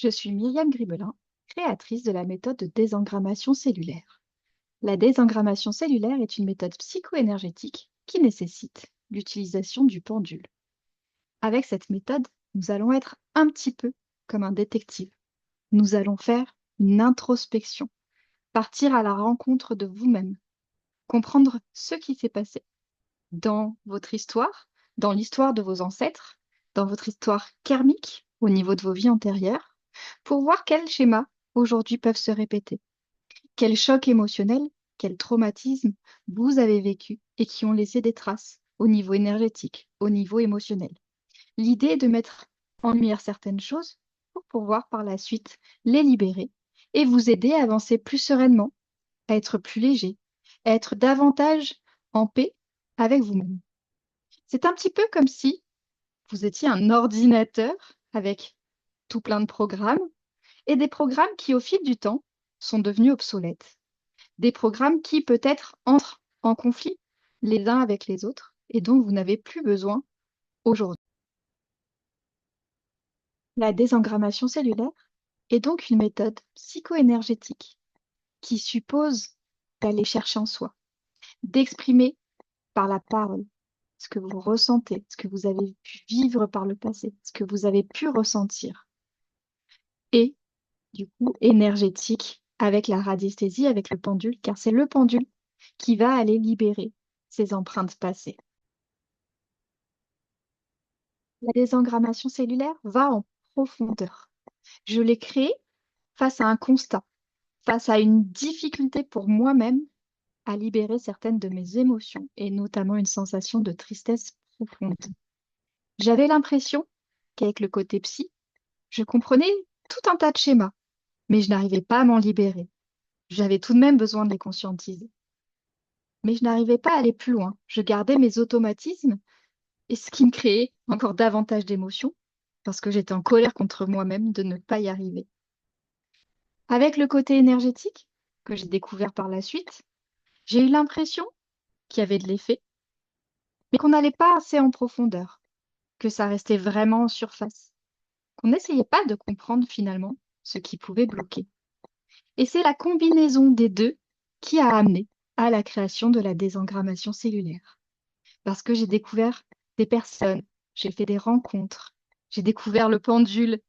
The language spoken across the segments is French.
Je suis Myriam Gribelin, créatrice de la méthode de désengrammation cellulaire. La désengrammation cellulaire est une méthode psycho-énergétique qui nécessite l'utilisation du pendule. Avec cette méthode, nous allons être un petit peu comme un détective. Nous allons faire une introspection, partir à la rencontre de vous-même, comprendre ce qui s'est passé dans votre histoire, dans l'histoire de vos ancêtres, dans votre histoire karmique au niveau de vos vies antérieures, pour voir quels schémas aujourd'hui peuvent se répéter. Quels chocs émotionnels, quels traumatismes vous avez vécu et qui ont laissé des traces au niveau énergétique, au niveau émotionnel. L'idée est de mettre en lumière certaines choses pour pouvoir par la suite les libérer et vous aider à avancer plus sereinement, à être plus léger, à être davantage en paix avec vous-même. C'est un petit peu comme si vous étiez un ordinateur avec tout plein de programmes et des programmes qui, au fil du temps, sont devenus obsolètes. Des programmes qui peut-être entrent en conflit les uns avec les autres et dont vous n'avez plus besoin aujourd'hui. La désengrammation cellulaire est donc une méthode psycho-énergétique qui suppose d'aller chercher en soi, d'exprimer par la parole ce que vous ressentez, ce que vous avez pu vivre par le passé, ce que vous avez pu ressentir. Et du coup, énergétique avec la radiesthésie, avec le pendule, car c'est le pendule qui va aller libérer ces empreintes passées. La désengrammation cellulaire va en profondeur. Je l'ai créée face à un constat, face à une difficulté pour moi-même à libérer certaines de mes émotions, et notamment une sensation de tristesse profonde. J'avais l'impression qu'avec le côté psy, je comprenais tout un tas de schémas, mais je n'arrivais pas à m'en libérer. J'avais tout de même besoin de les conscientiser. Mais je n'arrivais pas à aller plus loin. Je gardais mes automatismes et ce qui me créait encore davantage d'émotions parce que j'étais en colère contre moi-même de ne pas y arriver. Avec le côté énergétique que j'ai découvert par la suite, j'ai eu l'impression qu'il y avait de l'effet, mais qu'on n'allait pas assez en profondeur, que ça restait vraiment en surface, qu'on n'essayait pas de comprendre finalement ce qui pouvait bloquer. Et c'est la combinaison des deux qui a amené à la création de la désengrammation cellulaire. Parce que j'ai découvert des personnes, j'ai fait des rencontres, j'ai découvert le pendule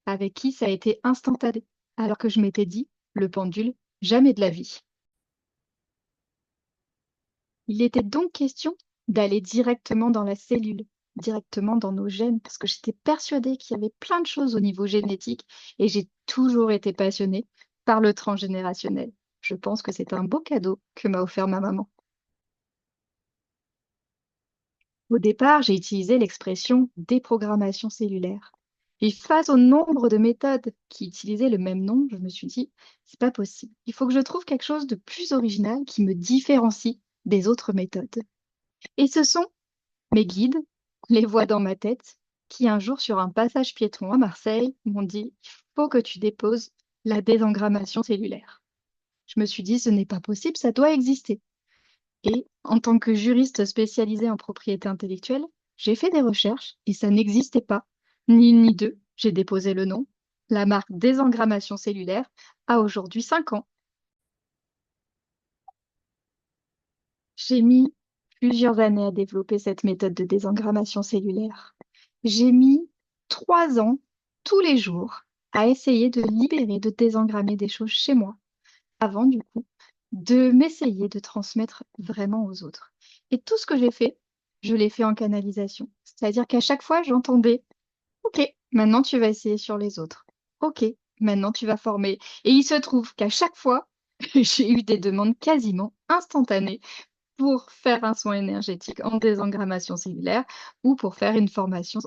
avec qui ça a été instantané, alors que je m'étais dit, le pendule, jamais de la vie. Il était donc question d'aller directement dans la cellule, directement dans nos gènes, parce que j'étais persuadée qu'il y avait plein de choses au niveau génétique et j'ai toujours été passionnée par le transgénérationnel. Je pense que c'est un beau cadeau que m'a offert ma maman. Au départ, j'ai utilisé l'expression déprogrammation cellulaire. Et face au nombre de méthodes qui utilisaient le même nom, je me suis dit, c'est pas possible. Il faut que je trouve quelque chose de plus original qui me différencie des autres méthodes. Et ce sont mes guides, les voix dans ma tête, qui un jour sur un passage piéton à Marseille m'ont dit, il faut que tu déposes la désengrammation cellulaire. Je me suis dit, ce n'est pas possible, ça doit exister. Et en tant que juriste spécialisée en propriété intellectuelle, j'ai fait des recherches et ça n'existait pas. Ni une ni deux, j'ai déposé le nom. La marque Désengrammation cellulaire a aujourd'hui 5 ans. J'ai mis plusieurs années à développer cette méthode de désengrammation cellulaire. J'ai mis 3 ans, tous les jours, à essayer de libérer, de désengrammer des choses chez moi, avant du coup de m'essayer de transmettre vraiment aux autres. Et tout ce que j'ai fait, je l'ai fait en canalisation. C'est-à-dire qu'à chaque fois, j'entendais, OK, maintenant tu vas essayer sur les autres. OK, maintenant tu vas former. Et il se trouve qu'à chaque fois, j'ai eu des demandes quasiment instantanées pour faire un soin énergétique en désengrammation cellulaire ou pour faire une formation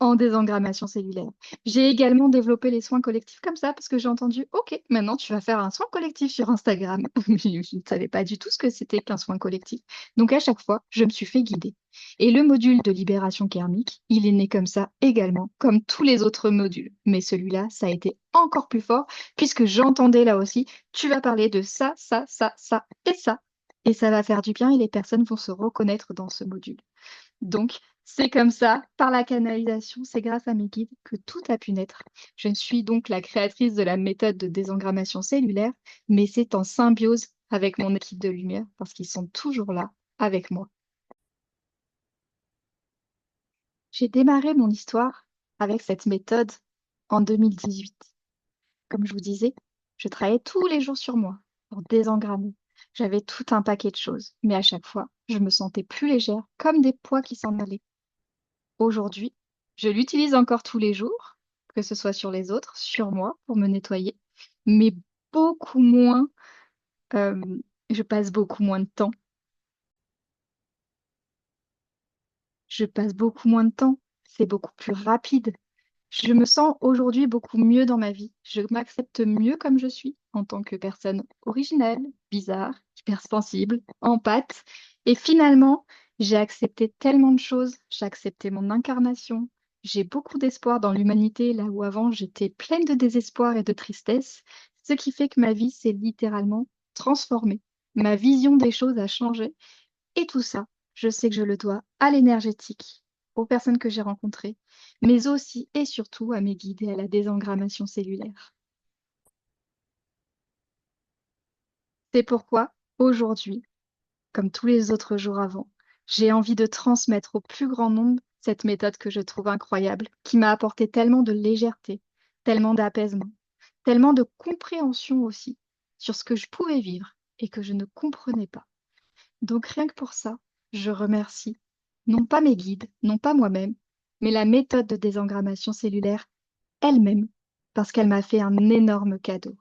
en désengrammation cellulaire. J'ai également développé les soins collectifs comme ça parce que j'ai entendu, OK, maintenant tu vas faire un soin collectif sur Instagram. Mais je ne savais pas du tout ce que c'était qu'un soin collectif. Donc à chaque fois, je me suis fait guider. Et le module de libération karmique, il est né comme ça également, comme tous les autres modules. Mais celui-là, ça a été encore plus fort puisque j'entendais là aussi, tu vas parler de ça, ça, ça, ça et ça. Et ça va faire du bien et les personnes vont se reconnaître dans ce module. Donc, C'est comme ça, par la canalisation, c'est grâce à mes guides que tout a pu naître. Je ne suis donc la créatrice de la méthode de désengrammation cellulaire, mais c'est en symbiose avec mon équipe de lumière parce qu'ils sont toujours là avec moi. J'ai démarré mon histoire avec cette méthode en 2018. Comme je vous disais, je travaillais tous les jours sur moi pour désengrammer. J'avais tout un paquet de choses, mais à chaque fois, je me sentais plus légère, comme des poids qui s'en allaient. Aujourd'hui, je l'utilise encore tous les jours, que ce soit sur les autres, sur moi, pour me nettoyer, mais beaucoup moins, euh, je passe beaucoup moins de temps. Je passe beaucoup moins de temps. C'est beaucoup plus rapide. Je me sens aujourd'hui beaucoup mieux dans ma vie. Je m'accepte mieux comme je suis, en tant que personne originelle, bizarre, hypersensible, empathe. Et finalement, j'ai accepté tellement de choses. J'ai accepté mon incarnation. J'ai beaucoup d'espoir dans l'humanité, là où avant j'étais pleine de désespoir et de tristesse, ce qui fait que ma vie s'est littéralement transformée. Ma vision des choses a changé. Et tout ça, je sais que je le dois à l'énergétique, aux personnes que j'ai rencontrées, mais aussi et surtout à mes guides et à la désengrammation cellulaire. C'est pourquoi, aujourd'hui, comme tous les autres jours avant, j'ai envie de transmettre au plus grand nombre cette méthode que je trouve incroyable, qui m'a apporté tellement de légèreté, tellement d'apaisement, tellement de compréhension aussi sur ce que je pouvais vivre et que je ne comprenais pas. Donc rien que pour ça, je remercie non pas mes guides, non pas moi-même, mais la méthode de désengrammation cellulaire elle-même, parce qu'elle m'a fait un énorme cadeau.